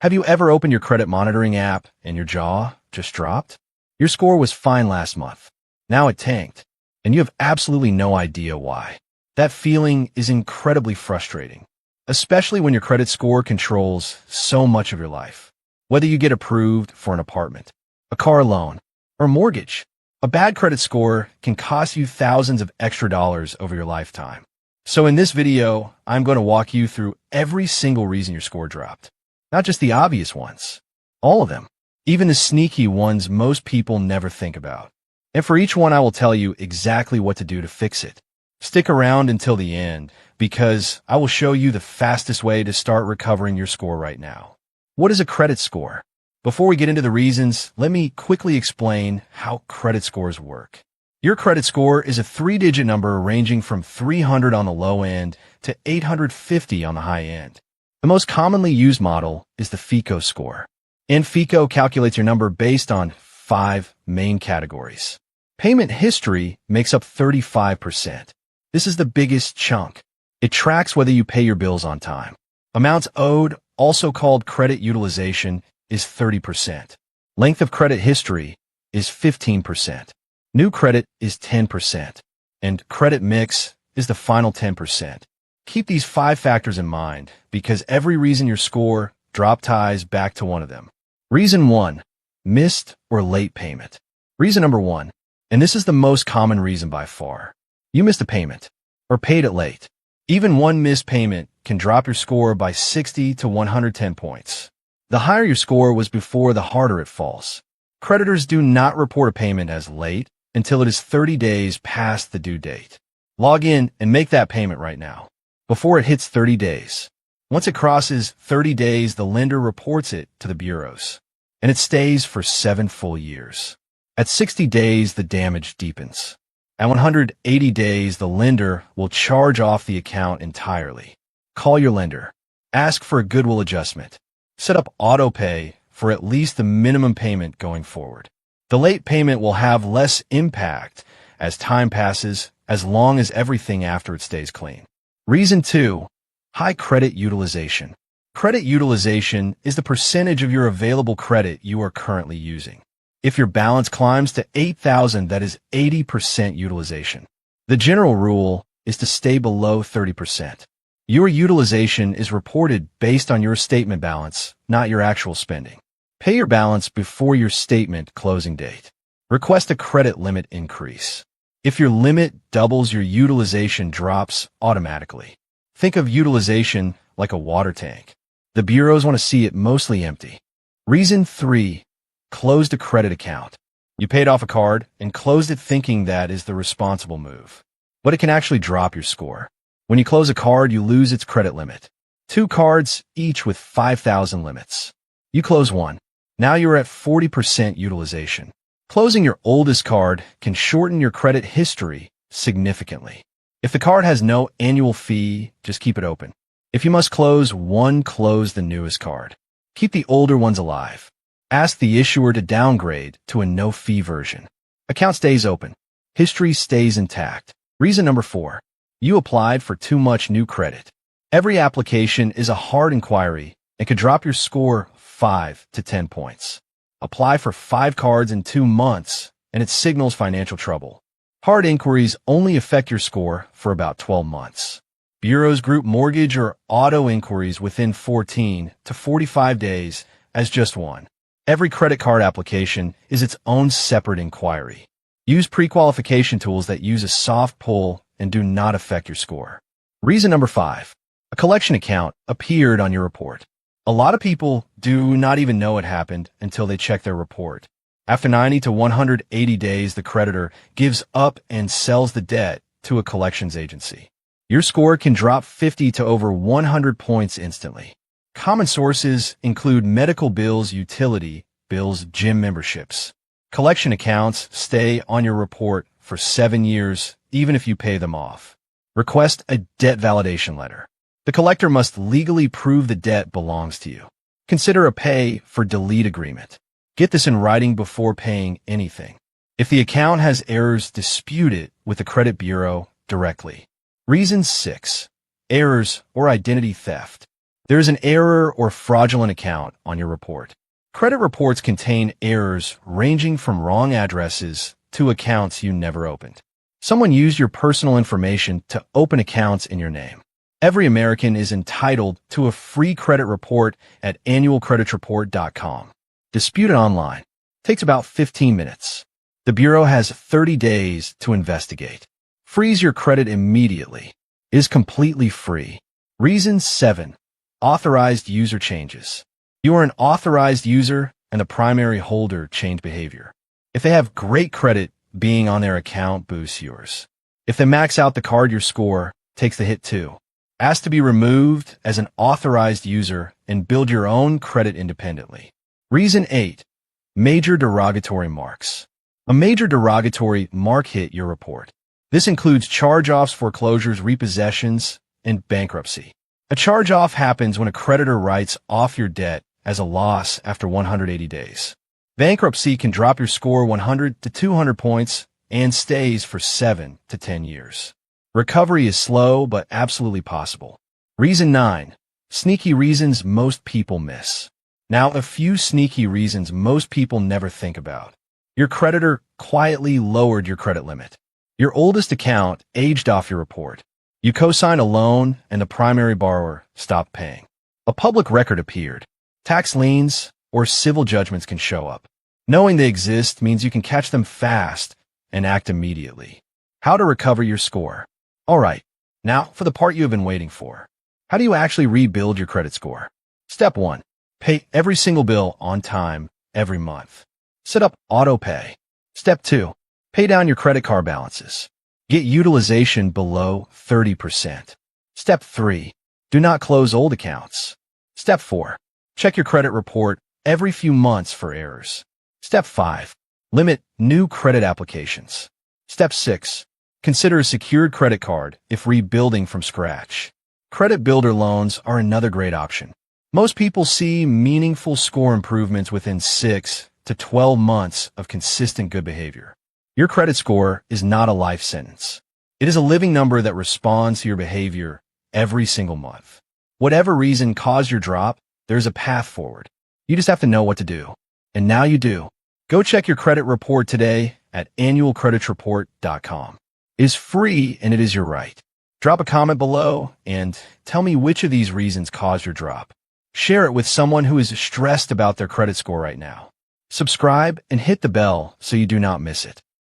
Have you ever opened your credit monitoring app and your jaw just dropped? Your score was fine last month. Now it tanked, and you have absolutely no idea why. That feeling is incredibly frustrating, especially when your credit score controls so much of your life. Whether you get approved for an apartment, a car loan, or a mortgage, a bad credit score can cost you thousands of extra dollars over your lifetime. So in this video, I'm going to walk you through every single reason your score dropped. Not just the obvious ones, all of them, even the sneaky ones most people never think about. And for each one, I will tell you exactly what to do to fix it. Stick around until the end, because I will show you the fastest way to start recovering your score right now. What is a credit score? Before we get into the reasons, let me quickly explain how credit scores work. Your credit score is a 3-digit number ranging from 300 on the low end to 850 on the high end. The most commonly used model is the FICO score. And FICO calculates your number based on 5 main categories. Payment history makes up 35%. This is the biggest chunk. It tracks whether you pay your bills on time. Amounts owed, also called credit utilization, is 30%. Length of credit history is 15%. New credit is 10%. And credit mix is the final 10%. Keep these 5 factors in mind, because every reason your score dropped ties back to one of them. Reason 1, missed or late payment. Reason number 1, and this is the most common reason by far. You missed a payment or paid it late. Even one missed payment can drop your score by 60 to 110 points. The higher your score was before, the harder it falls. Creditors do not report a payment as late until it is 30 days past the due date. Log in and make that payment right now, before it hits 30 days. Once it crosses 30 days, the lender reports it to the bureaus, and it stays for 7 full years. At 60 days, the damage deepens. At 180 days, the lender will charge off the account entirely. Call your lender. Ask for a goodwill adjustment. Set up auto pay for at least the minimum payment going forward. The late payment will have less impact as time passes, as long as everything after it stays clean. Reason 2, high credit utilization. Credit utilization is the percentage of your available credit you are currently using. If your balance climbs to 8,000, that is 80% utilization. The general rule is to stay below 30%. Your utilization is reported based on your statement balance, not your actual spending. Pay your balance before your statement closing date. Request a credit limit increase. If your limit doubles, your utilization drops automatically. Think of utilization like a water tank. The bureaus want to see it mostly empty. Reason 3, closed a credit account. You paid off a card and closed it thinking that is the responsible move. But it can actually drop your score. When you close a card, you lose its credit limit. 2 cards, each with 5,000 limits. You close one. Now you're at 40% utilization. Closing your oldest card can shorten your credit history significantly. If the card has no annual fee, just keep it open. If you must close one, close the newest card. Keep the older ones alive. Ask the issuer to downgrade to a no-fee version. Account stays open. History stays intact. Reason number 4, you applied for too much new credit. Every application is a hard inquiry and could drop your score 5 to 10 points. Apply for 5 cards in 2 months, and it signals financial trouble. Hard inquiries only affect your score for about 12 months. Bureaus group mortgage or auto inquiries within 14 to 45 days as just one. Every credit card application is its own separate inquiry. Use pre-qualification tools that use a soft pull and do not affect your score. Reason number 5, a collection account appeared on your report. A lot of people do not even know it happened until they check their report. After 90 to 180 days, the creditor gives up and sells the debt to a collections agency. Your score can drop 50 to over 100 points instantly. Common sources include medical bills, utility bills, gym memberships. Collection accounts stay on your report for 7 years, even if you pay them off. Request a debt validation letter. The collector must legally prove the debt belongs to you. Consider a pay for delete agreement. Get this in writing before paying anything. If the account has errors, dispute it with the credit bureau directly. Reason 6, errors or identity theft. There is an error or fraudulent account on your report. Credit reports contain errors ranging from wrong addresses to accounts you never opened. Someone used your personal information to open accounts in your name. Every American is entitled to a free credit report at annualcreditreport.com. Dispute it online. Takes about 15 minutes. The Bureau has 30 days to investigate. Freeze your credit immediately. Is completely free. Reason 7. Authorized user changes. You are an authorized user and the primary holder changed behavior. If they have great credit, being on their account boosts yours. If they max out the card, your score takes the hit too. Ask to be removed as an authorized user and build your own credit independently. Reason 8. Major derogatory marks. A major derogatory mark hit your report. This includes charge-offs, foreclosures, repossessions, and bankruptcy. A charge-off happens when a creditor writes off your debt as a loss after 180 days. Bankruptcy can drop your score 100 to 200 points and stays for 7 to 10 years. Recovery is slow but absolutely possible. Reason 9. Sneaky reasons most people miss. Now, a few sneaky reasons most people never think about. Your creditor quietly lowered your credit limit. Your oldest account aged off your report. You co-signed a loan and the primary borrower stopped paying. A public record appeared. Tax liens or civil judgments can show up. Knowing they exist means you can catch them fast and act immediately. How to recover your score. All right, now for the part you have been waiting for. How do you actually rebuild your credit score? Step 1. Pay every single bill on time every month. Set up auto pay. Step 2. Pay down your credit card balances. Get utilization below 30%. Step 3. Do not close old accounts. Step 4. Check your credit report every few months for errors. Step 5. Limit new credit applications. Step 6. Consider a secured credit card if rebuilding from scratch. Credit builder loans are another great option. Most people see meaningful score improvements within 6 to 12 months of consistent good behavior. Your credit score is not a life sentence. It is a living number that responds to your behavior every single month. Whatever reason caused your drop, there's a path forward. You just have to know what to do. And now you do. Go check your credit report today at annualcreditreport.com. It is free and it is your right. Drop a comment below and tell me which of these reasons caused your drop. Share it with someone who is stressed about their credit score right now. Subscribe and hit the bell so you do not miss it.